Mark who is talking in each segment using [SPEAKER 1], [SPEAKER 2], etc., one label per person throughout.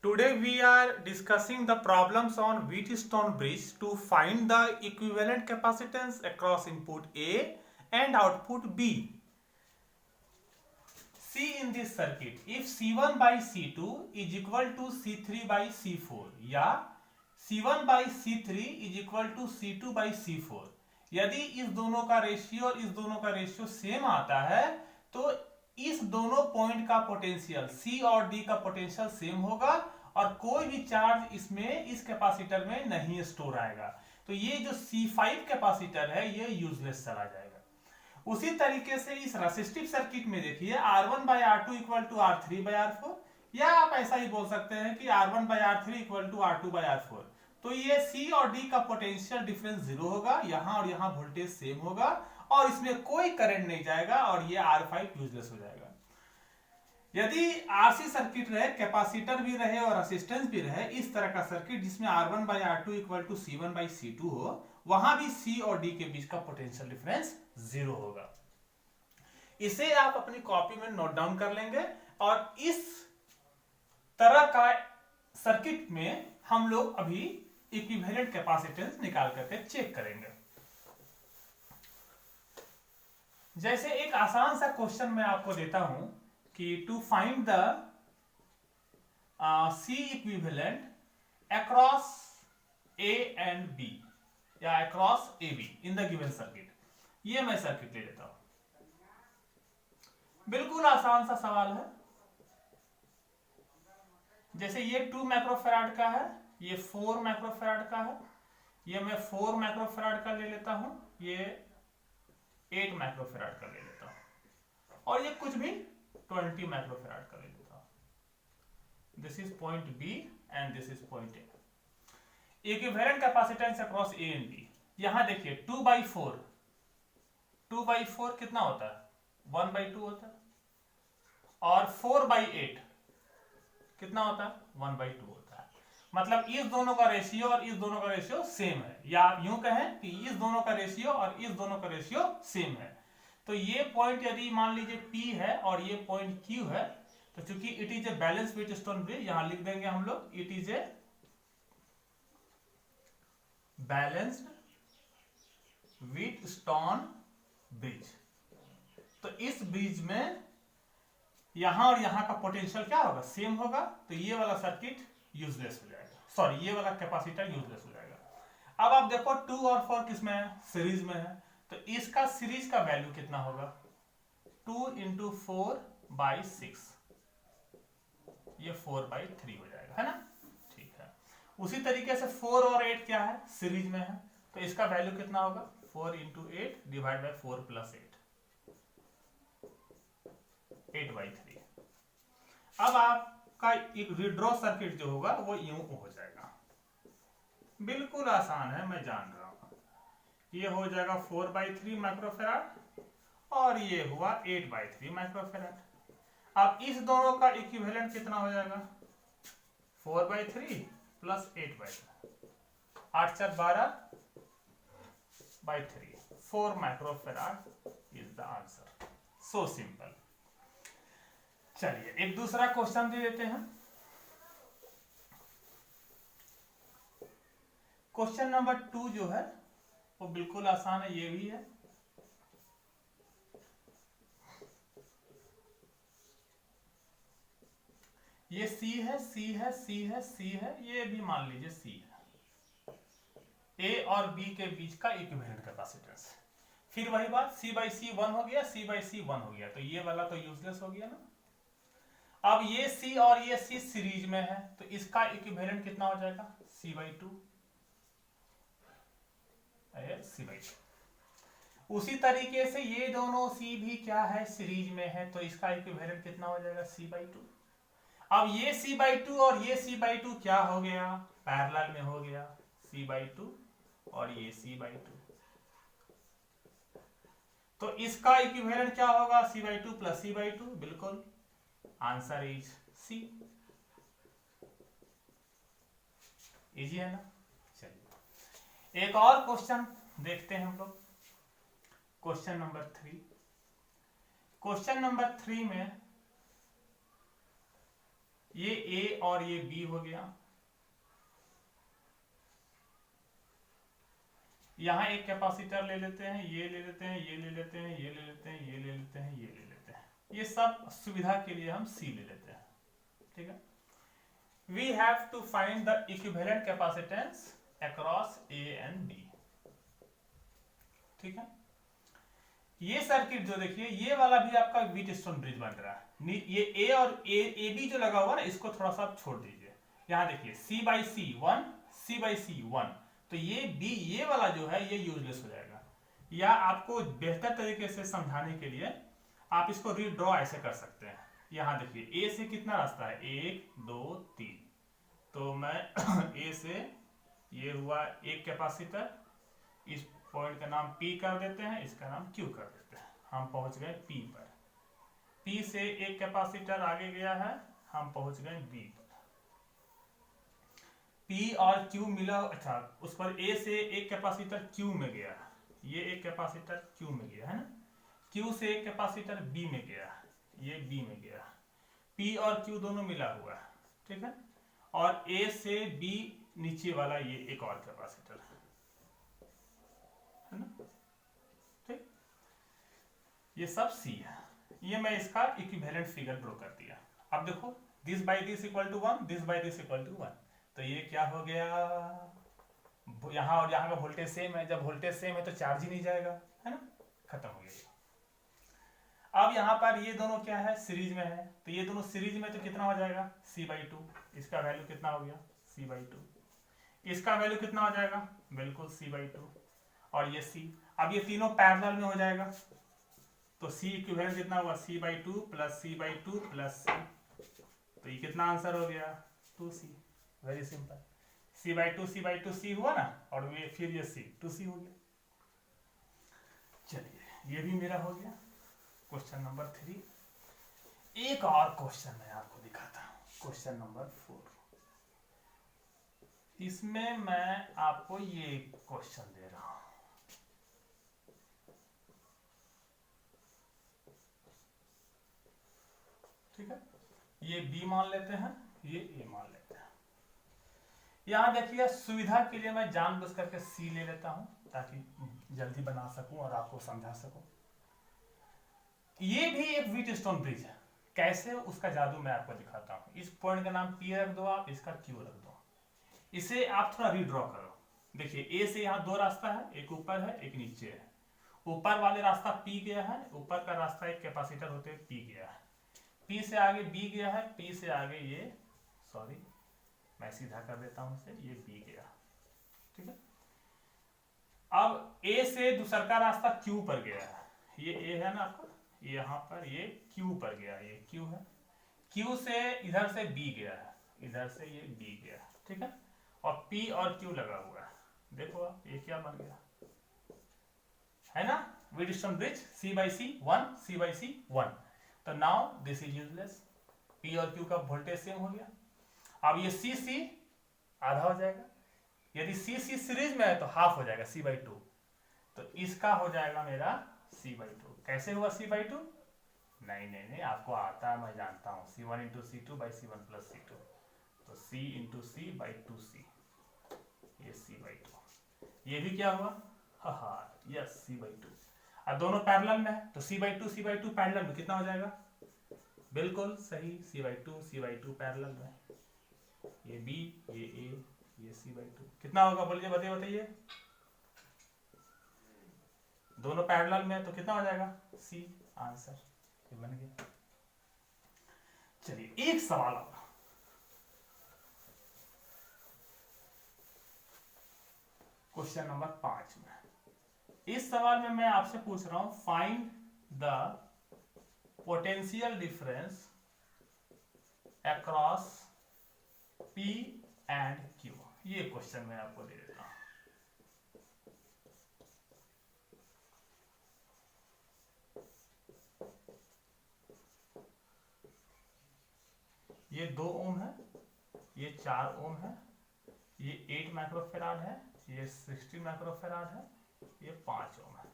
[SPEAKER 1] Today we are discussing the problems on Wheatstone bridge to find the equivalent capacitance across input A and output B. See in this circuit, if C1 by C2 is equal to C3 by C4 या C1 by C3 is equal to C2 by C4, यदि इस दोनों का ratio और इस दोनों का ratio same आता है तो इस दोनों पॉइंट का पोटेंशियल C और D का पोटेंशियल सेम होगा और कोई भी चार्ज इसमें इस कैपेसिटर में नहीं स्टोर आएगा। तो ये जो C5 कैपेसिटर है ये यूजलेस चला जाएगा। उसी तरीके से इस रेसिस्टिव सर्किट में देखिए R1 by R2 equal to R3 by R4, या आप ऐसा ही बोल सकते हैं कि R1 by R3 equal to R2 by R4। तो ये C और D का पोटेंशियल डिफरेंस जीरो होगा, यहां और यहां वोल्टेज सेम होगा और इसमें कोई करंट नहीं जाएगा और ये R5 यूजलेस हो जाएगा। यदि RC सर्किट रहे, कैपेसिटर भी रहे और रेसिस्टेंस भी रहे, इस तरह का सर्किट जिसमें R1 by R2 equal to C1 by C2 हो, वहां भी C और D के बीच का पोटेंशियल डिफरेंस जीरो होगा। इसे आप अपनी कॉपी में नोट डाउन कर लेंगे और इस तरह का सर्किट में हम लोग अभी इक्विवेलेंट कैपेसिटेंस निकाल करके चेक करेंगे। जैसे एक आसान सा क्वेश्चन मैं आपको देता हूं कि to find the C equivalent across A and B या across AB in the given circuit. ये मैं सर्किट ले लेता हूं, बिल्कुल आसान सा सवाल है। जैसे ये 2 माइक्रोफैराड का है, ये 4 माइक्रोफैराड का है, ये मैं 4 माइक्रोफैराड का ले लेता हूं, ये 8 माइक्रोफैराड का ले लेता हूं और ये कुछ भी 20 माइक्रोफैराड का ले लेता हूं। This is point B and this is point A। Equivalent capacitance across A and B। यहां देखिए 2/4 कितना होता है? 1/2 होता है और 4/8 कितना होता है? 1/2 होता है। मतलब इस दोनों का रेशियो और इस दोनों का रेशियो सेम है, या आप यूं कहें कि इस दोनों का रेशियो और इस दोनों का रेशियो सेम है। तो ये पॉइंट यदि मान लीजिए P है और ये पॉइंट Q है, तो चूंकि it is a balance Wheatstone bridge, यहां लिख देंगे हम लोग it is a balanced Wheatstone bridge. तो इस ब्रिज में यहां और यहां का पोटेंशियल क्या होगा? सेम होगा। तो ये वाला सर्किट यूजलेस हो जाएगा, सॉरी ये वाला कैपेसिटर यूजलेस हो जाएगा। अब आप देखो 2 और 4 किसमें है? सीरीज में है। तो इसका सीरीज का वैल्यू कितना होगा? 2 इंटू 4/6, ये 4/3 हो जाएगा, है ना? ठीक है। उसी तरीके से 4 और 8 क्या है? सीरीज में है। तो इसका वैल्यू कितना होगा? 4 इंटू 8 डिवाइड बाई 4 प्लस 8, 8/3। अब आपका एक विड्रॉ सर्किट जो होगा वो यूं हो जाएगा। बिल्कुल आसान है, मैं जान रहा हूं। ये हो जाएगा 4/3 माइक्रोफैराड और ये हुआ 8/3 माइक्रोफैराड। अब इस दोनों का इक्विवेलेंट कितना हो जाएगा? 4/3 plus 8/3, 8 4 12/3, 4 microfarad is the answer. So simple. चलिए एक दूसरा क्वेश्चन दे देते हैं। क्वेश्चन नंबर 2 जो है वो बिल्कुल आसान है, ये भी है। ये C है, C है, C है, C है, ये भी मान लीजिए C है। A और B के बीच का इक्विवेलेंट कैपेसिटेंस। फिर वही बात, C/C 1 हो गया, C/C 1 हो गया, तो ये वाला तो यूजलेस हो गया ना। अब ये C और ये C सीरीज में है, तो इसका इक्विवेलेंट कितना हो जाएगा? C/2, C/2। उसी तरीके से ये दोनों C भी क्या है? सीरीज में है, तो इसका इक्विवेलेंट कितना हो जाएगा? C/2। अब ये C/2 और ये C/2 क्या हो गया? पैरेलल में हो गया, C/2 और ये C/2। तो इसका इक्विवेलेंट क्या होगा? C/2 plus C/2। बिल्कुल, आंसर इज C। इजी है ना? चलिए एक और क्वेश्चन देखते हैं हम लोग। Question number 3। क्वेश्चन नंबर 3 में ये ए और ये बी हो गया। यहां एक कैपेसिटर ले लेते हैं, ये ले लेते हैं, ये ले लेते हैं, ये ले लेते हैं, ये ले लेते हैं, ये ले लेते हैं। ये सब सुविधा के लिए हम सी ले लेते हैं, ठीक है। We have to find the equivalent capacitance across A and B, ठीक है। ये सर्किट जो देखिए, ये वाला भी आपका व्हीटस्टोन ब्रिज बन रहा है। ये ए और ए बी जो लगा हुआ ना, इसको थोड़ा सा आप छोड़ दीजिए। यहां देखिए सी बाई सी 1, सी बाई सी 1, तो ये बी, ये वाला जो है ये यूजलेस हो जाएगा। या आपको बेहतर तरीके से समझाने के लिए आप इसको रीड्रॉ ऐसे कर सकते हैं। यहां देखिए ए से कितना रास्ता है, 1 2 3, तो मैं ए से ये हुआ एक कैपेसिटर, इस पॉइंट का नाम P कर देते हैं, इसका नाम Q कर देते हैं। हम पहुंच गए P पर। P से एक कैपेसिटर आगे गया है, हम पहुंच गए B पर। P और Q मिला, अच्छा उस पर A से एक कैपेसिटर Q में गया, ये एक कैपेसिटर Q में गया है ना। Q से एक कैपेसिटर B में गया, ये B में गया। P और Q दोनों मिला हुआ है, ठीक है। और A से B नीचे वाला ये एक और कैपेसिटर है ना, ठीक। ये सब C है। ये मैं इसका इक्विवेलेंट फिगर ड्रॉ कर दिया। अब देखो this by this equal to 1, this by this equal to 1, तो ये क्या हो गया, यहां और यहां का वोल्टेज सेम है। जब वोल्टेज सेम है तो चार्ज ही नहीं जाएगा, है ना, खत्म हो गया। अब यहां पर ये दोनों क्या है, सीरीज में है, तो ये दोनों सीरीज में, तो कितना हो जाएगा C/2। इसका वैल्यू कितना हो गया C/2। इसका वैल्यू कितना हो जाएगा, बिल्कुल C/2। और ये C, अब ये तीनों पैरेलल में हो जाएगा, तो C इक्विवेलेंट कितना हुआ, C/2 plus C/2 plus C, तो ये कितना आंसर हो गया 2C। Very simple, C/2 C हुआ ना, और फिर ये C 2C हो गया। चलिए ये भी मेरा हो गया क्वेश्चन नंबर 3। एक और क्वेश्चन मैं आपको दिखाता हूं, क्वेश्चन नंबर 4। इसमें मैं आपको ये क्वेश्चन दे रहा हूं, ठीक है। ये B मान लेते हैं, ये A मान लेते हैं। यहां देखिए सुविधा के लिए मैं जानबूझ करके C ले लेता हूं, ताकि जल्दी बना सकूं और आपको समझा सकूं। ये भी एक व्हीटस्टोन ब्रिज है, कैसे उसका जादू मैं आपको दिखाता हूं। इस पॉइंट का नाम P रख दो आप, इसका Q रख दो। इसे आप थोड़ा रीड्रॉ करो। देखिए A से यहाँ दो रास्ता है, एक ऊपर है एक नीचे है। ऊपर वाले रास्ता P गया है, ऊपर का रास्ता एक कैपेसिटर होते हुए P गया है। P से आगे B गया है, P से आगे ये, सॉरी मैं सीधा कर देता हूं इसे, ये B गया, ठीक है। अब A से दूसरा का रास्ता Q पर गया है, ये A है ना आपका, यहाँ पर ये Q पर गया, ये Q है। Q से इधर से B गया है, इधर से ये B गया, ठीक है। और P और Q लगा हुआ है, देखो आप ये क्या बन गया, है ना, व्हीटस्टोन ब्रिज C/C 1, C/C 1। तो now this is useless, P और Q का वोल्टेज सेम हो गया। अब ये C आधा हो जाएगा, यदि C सीरीज में है तो हाफ हो जाएगा C/2, तो इसका हो जाएगा मेरा C/2। कैसे हुआ C/2, नहीं आपको आता है, मैं जानता हूं, C1 × C2 by C1 + C2, तो C × C/2C, ये C/2। ये भी क्या हुआ, हाँ यस C/2। अब दोनों पैरेलल में है, तो C/2 पैरेलल में कितना हो जाएगा, बिल्कुल सही C/2 पैरेलल में, ये B ये A ये C/2, कितना होगा बोलिए, बताइए। दोनों पैरेलल में तो कितना हो जाएगा C, आंसर ये बन गया। चलिए एक सवाल और, क्वेश्चन नंबर 5 में। इस सवाल में मैं आपसे पूछ रहा हूं, find the potential difference across P and Q। ये क्वेश्चन मैं आपको दे देता हूं। ये 2 ओम है, ये 4 ओम है, ये 8 माइक्रोफेराड है, ये 60 माइक्रोफेराड है, ये 5 ओम है।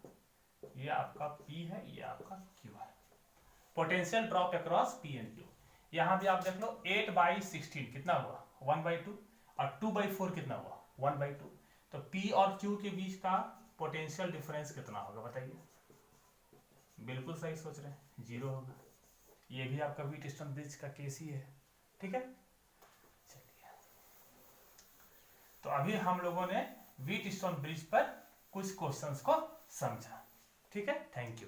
[SPEAKER 1] ये आपका P है, ये आपका Q है। Potential drop across P and Q। यहाँ भी आप देख लो 8/16 कितना हुआ 1/2 और 2/4 कितना हुआ 1/2। तो P और Q के बीच का पोटेंशियल डिफरेंस कितना होगा बताइए। बिल्कुल सही सोच रहे हैं, 0 होगा। ये भी आपका व्हीटस्टोन ब्रिज का केस ही है। ठीक है, चलिए तो अभी हम लोगों ने व्हीटस्टोन ब्रिज पर कुछ क्वेश्चंस को समझा। ठीक है, थैंक यू।